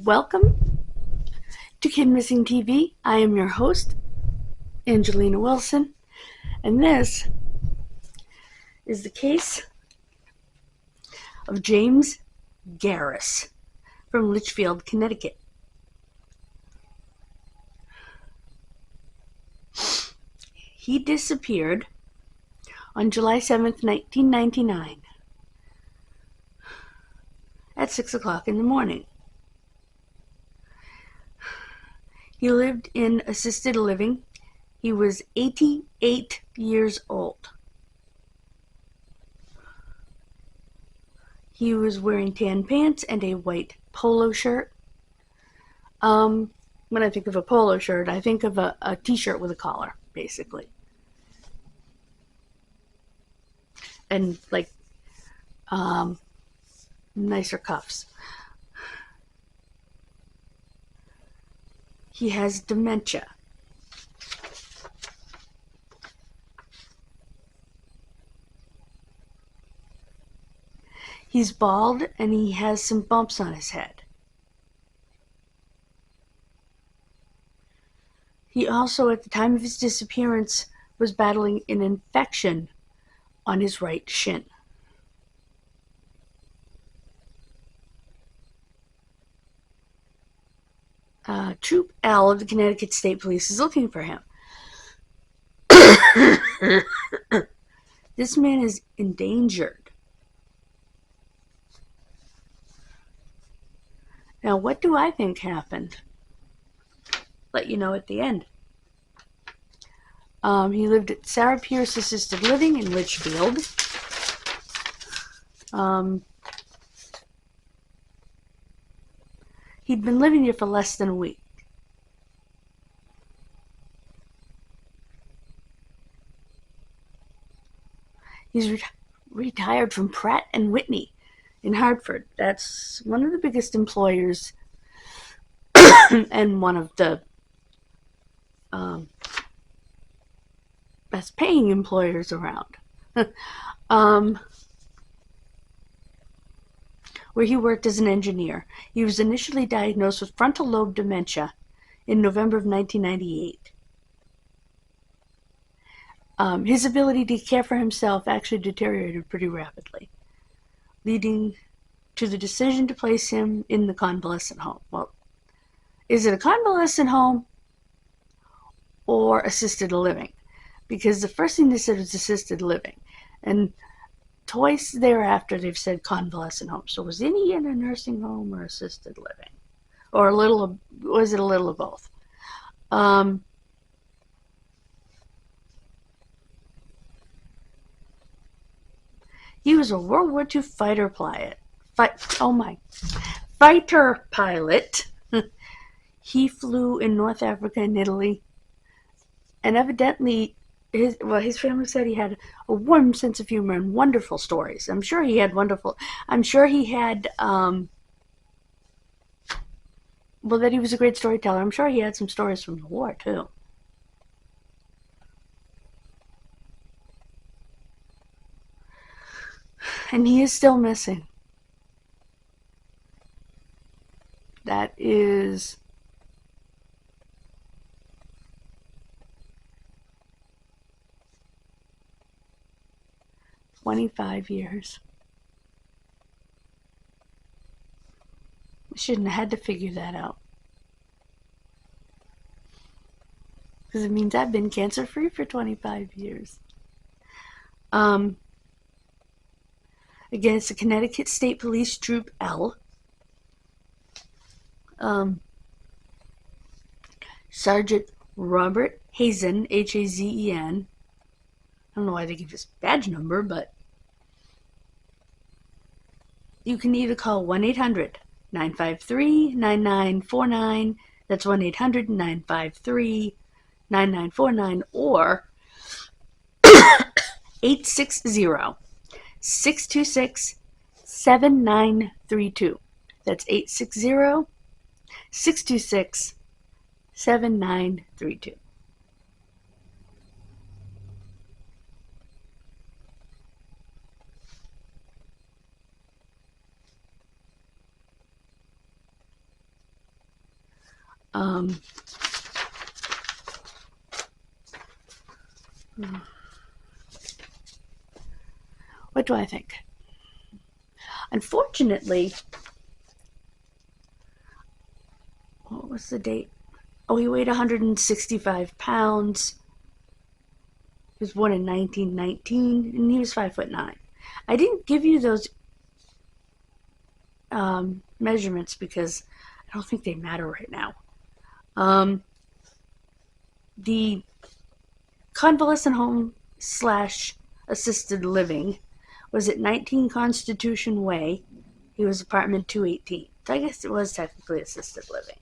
Welcome to Kidmissing TV. I am your host, Angelina Wilson, and this is the case of James Garris from Litchfield, Connecticut. He disappeared on July 7th, 1999 at 6 o'clock in the morning. He lived in assisted living. He was 88 years old. He was wearing tan pants and a white polo shirt. When I think of a polo shirt, I think of a t-shirt with a collar, basically. And nicer cuffs. He has dementia. He's bald and he has some bumps on his head. He also, at the time of his disappearance, was battling an infection on his right shin. Troop L of the Connecticut State Police is looking for him. This man is endangered. Now, what do I think happened? Let you know at the end. He lived at Sarah Pierce Assisted Living in Litchfield. He'd been living here for less than a week. He's retired from Pratt & Whitney in Hartford. That's one of the biggest employers and one of the best paying employers around. Where he worked as an engineer. He was initially diagnosed with frontal lobe dementia in November of 1998. His ability to care for himself actually deteriorated pretty rapidly, leading to the decision to place him in the convalescent home. Well, is it a convalescent home or assisted living? Because the first thing they said was assisted living, and twice thereafter they've said convalescent home. So was he in a nursing home or assisted living? Or was it a little of both? He was a World War II fighter pilot. He flew in North Africa and Italy, and evidently his family said he had a warm sense of humor and wonderful stories. I'm sure he had that he was a great storyteller. I'm sure he had some stories from the war too. And he is still missing. That is 25 years. I shouldn't have had to figure that out. Because it means I've been cancer-free for 25 years. Again, it's the Connecticut State Police Troop L. Sergeant Robert Hazen, Hazen. I don't know why they give this badge number, but you can either call 1-800-953-9949. That's 1-800-953-9949, or 860-626-7932. That's 860-626-7932. Um, what do I think? Unfortunately, what was the date? Oh, he weighed 165 pounds. He was born in 1919, and he was 5'9". I didn't give you those measurements because I don't think they matter right now. The convalescent home / assisted living was at 19 Constitution Way. He was apartment 218. So I guess it was technically assisted living.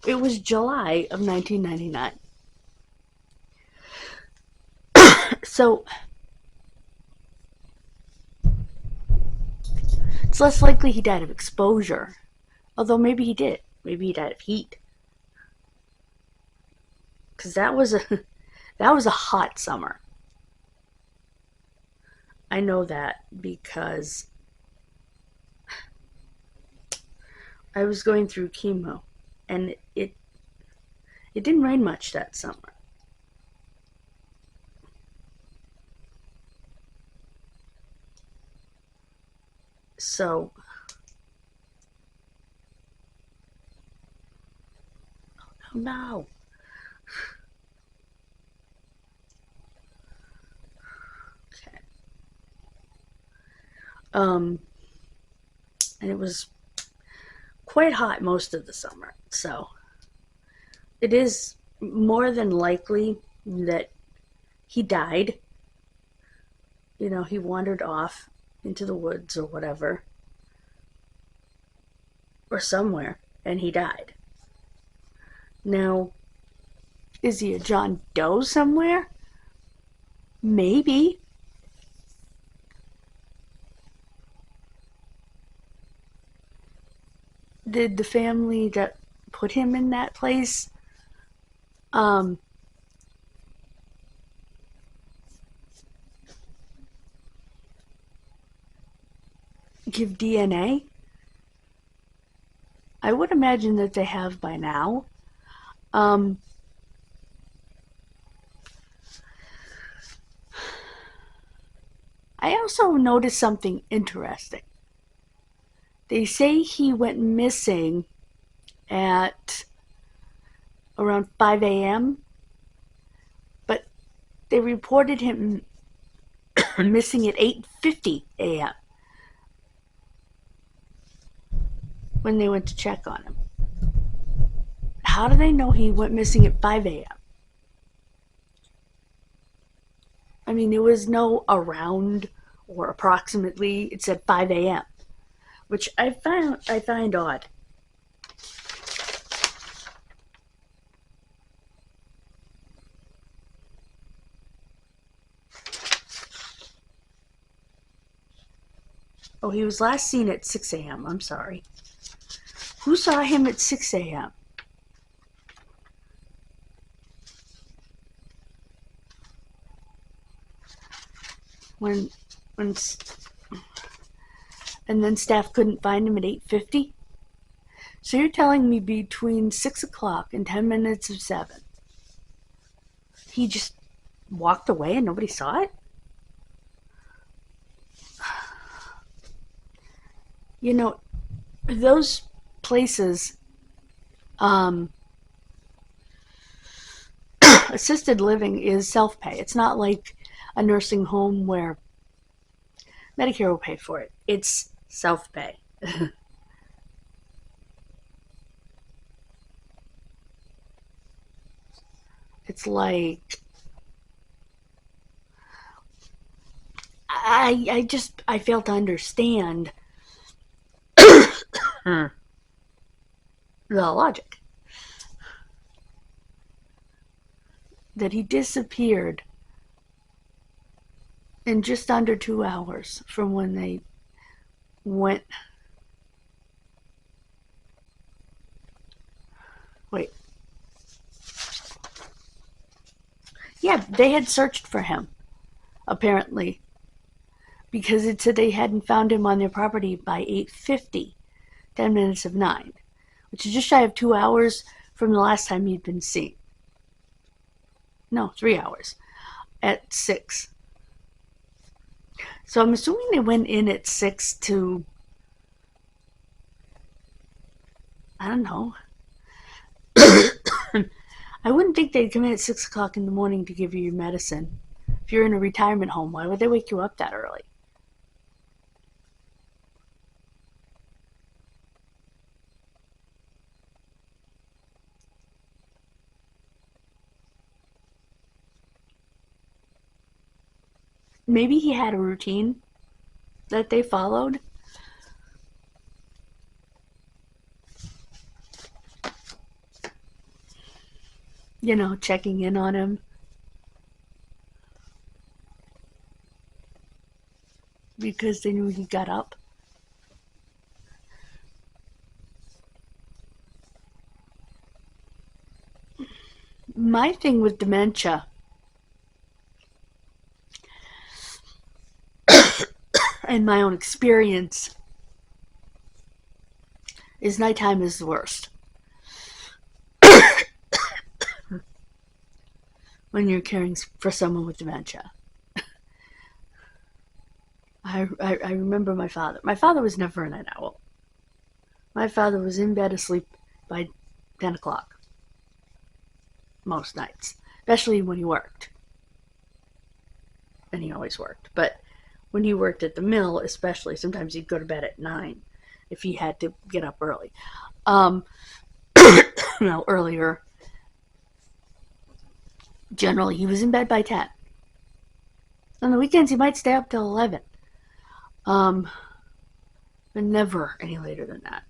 It was July of 1999. So it's less likely he died of exposure. Although maybe he did. Maybe he died of heat. Because that was a hot summer. I know that because I was going through chemo, and it didn't rain much that summer. So oh no. Okay. And it was quite hot most of the summer. So it is more than likely that he died. You know, he wandered off into the woods or whatever, or somewhere, and he died. Now, is he a John Doe somewhere? Maybe. Did the family that put him in that place give DNA? I would imagine that they have by now. I also noticed something interesting. They say he went missing at around 5 a.m., but they reported him missing at 8:50 a.m. when they went to check on him. How do they know he went missing at 5 a.m.? I mean, there was no around or approximately. It said 5 a.m., which I find odd. Oh, he was last seen at 6 a.m. I'm sorry. Who saw him at 6 a.m.? When and then staff couldn't find him at 8:50? So you're telling me between 6 o'clock and 10 minutes of 7, he just walked away and nobody saw it? You know, those places, assisted living is self-pay. It's not like a nursing home where Medicare will pay for it. It's self-pay. It's like I fail to understand the logic that he disappeared in just under 2 hours from when they went. Wait. Yeah, they had searched for him, apparently, because it said they hadn't found him on their property by 8:50, 10 minutes of 9, which is just shy of 2 hours from the last time he'd been seen. No, 3 hours. At 6. So I'm assuming they went in at 6 to, I don't know. I wouldn't think they'd come in at 6 o'clock in the morning to give you your medicine. If you're in a retirement home, why would they wake you up that early? Maybe he had a routine that they followed. You know, checking in on him. Because they knew he got up. My thing with dementia and my own experience is nighttime is the worst. When you're caring for someone with dementia. I remember my father. My father was never a night owl. My father was in bed asleep by 10 o'clock. Most nights. Especially when he worked. And he always worked. But when he worked at the mill, especially, sometimes he'd go to bed at 9 if he had to get up early. Earlier. Generally, he was in bed by 10. On the weekends, he might stay up till 11. But never any later than that.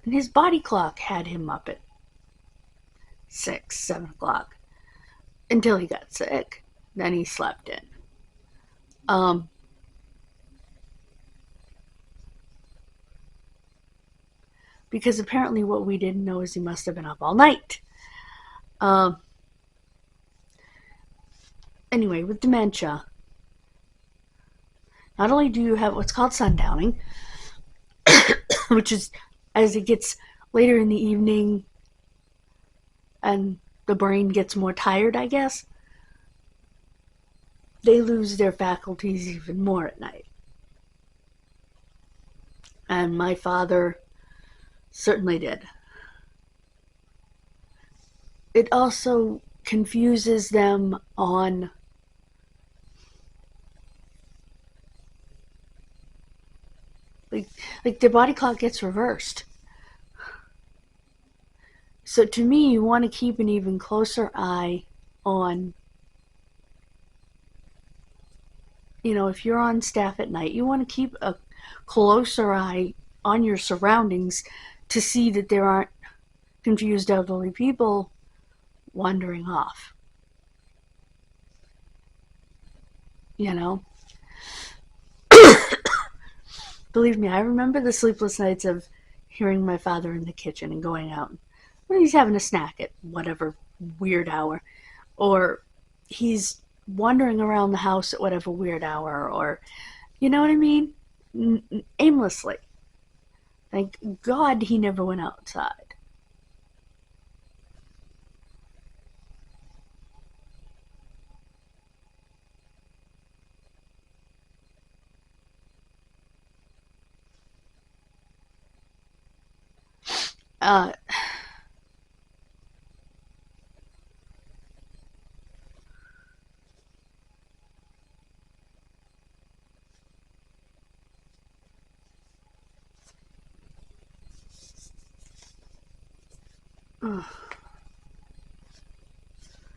And his body clock had him up at 6, 7 o'clock. Until he got sick. Then he slept in. Because apparently what we didn't know is he must have been up all night. Anyway, with dementia, not only do you have what's called sundowning, which is as it gets later in the evening and the brain gets more tired, I guess, they lose their faculties even more at night. And my father certainly did. It also confuses them on like their body clock gets reversed. So to me, you want to keep an even closer eye on, if you're on staff at night, you want to keep a closer eye on your surroundings to see that there aren't confused elderly people wandering off. Believe me, I remember the sleepless nights of hearing my father in the kitchen and going out when he's having a snack at whatever weird hour, or he's wandering around the house at whatever weird hour, or, you know what I mean? Aimlessly. Thank God he never went outside.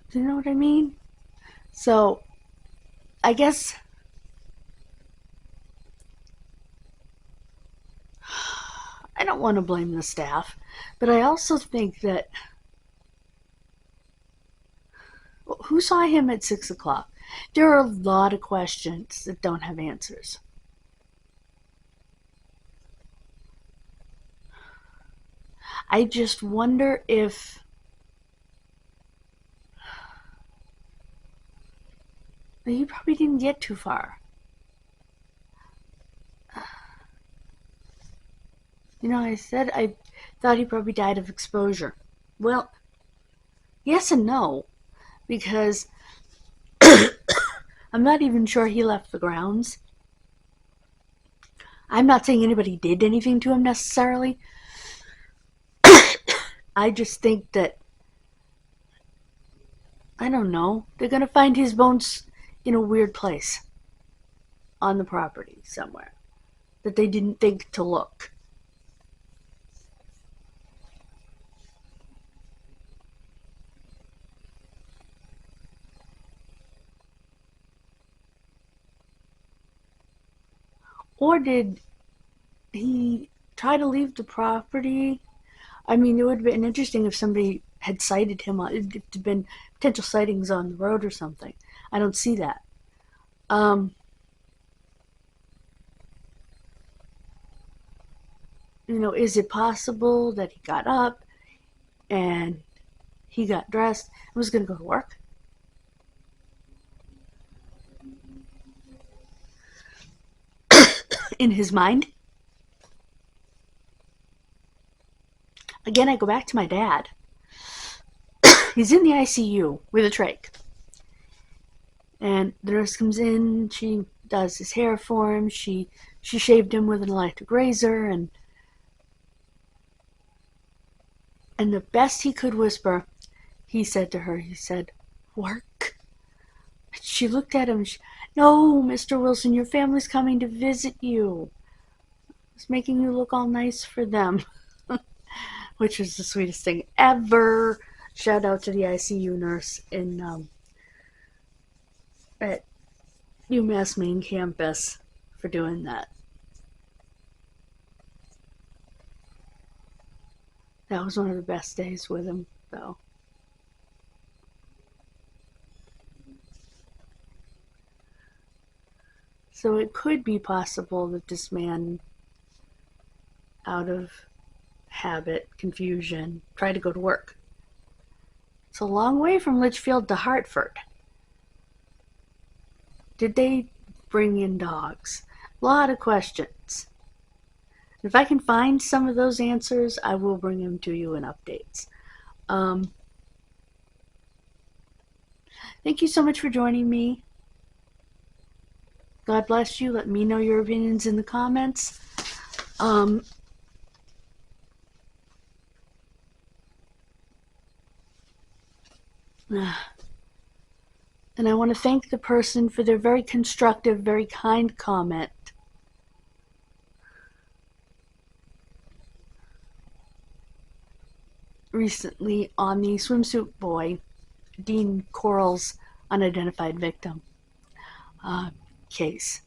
Do you know what I mean? So, I guess I don't want to blame the staff, but I also think that who saw him at 6 o'clock? There are a lot of questions that don't have answers. I just wonder if he probably didn't get too far. I said I thought he probably died of exposure. Well, yes and no, because I'm not even sure he left the grounds. I'm not saying anybody did anything to him necessarily. I just think that, I don't know, they're going to find his bones in a weird place on the property somewhere that they didn't think to look. Or did he try to leave the property? I mean, it would have been interesting if somebody had sighted him, if there'd been potential sightings on the road or something. I don't see that. Is it possible that he got up and he got dressed and was going to go to work? In his mind? Again, I go back to my dad. He's in the ICU with a trach. And the nurse comes in, she does his hair for him, she shaved him with an electric razor, and the best he could whisper, he said to her, "Work?" She looked at him, "No, Mr. Wilson, your family's coming to visit you. It's making you look all nice for them." Which was the sweetest thing ever. Shout out to the ICU nurse at UMass main campus for doing that. That was one of the best days with him, though. So it could be possible that this man, out of habit, confusion, tried to go to work. It's a long way from Litchfield to Hartford. Did they bring in dogs? A lot of questions. If I can find some of those answers, I will bring them to you in updates. Thank you so much for joining me. God bless you. Let me know your opinions in the comments. And I want to thank the person for their very constructive, very kind comment. Recently on the swimsuit boy, Dean Coral's unidentified victim case.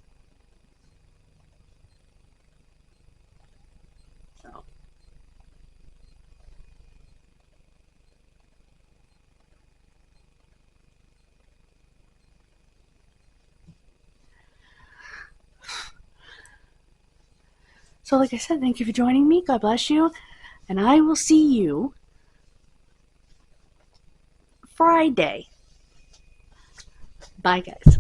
So like I said, thank you for joining me. God bless you. And I will see you Friday. Bye, guys.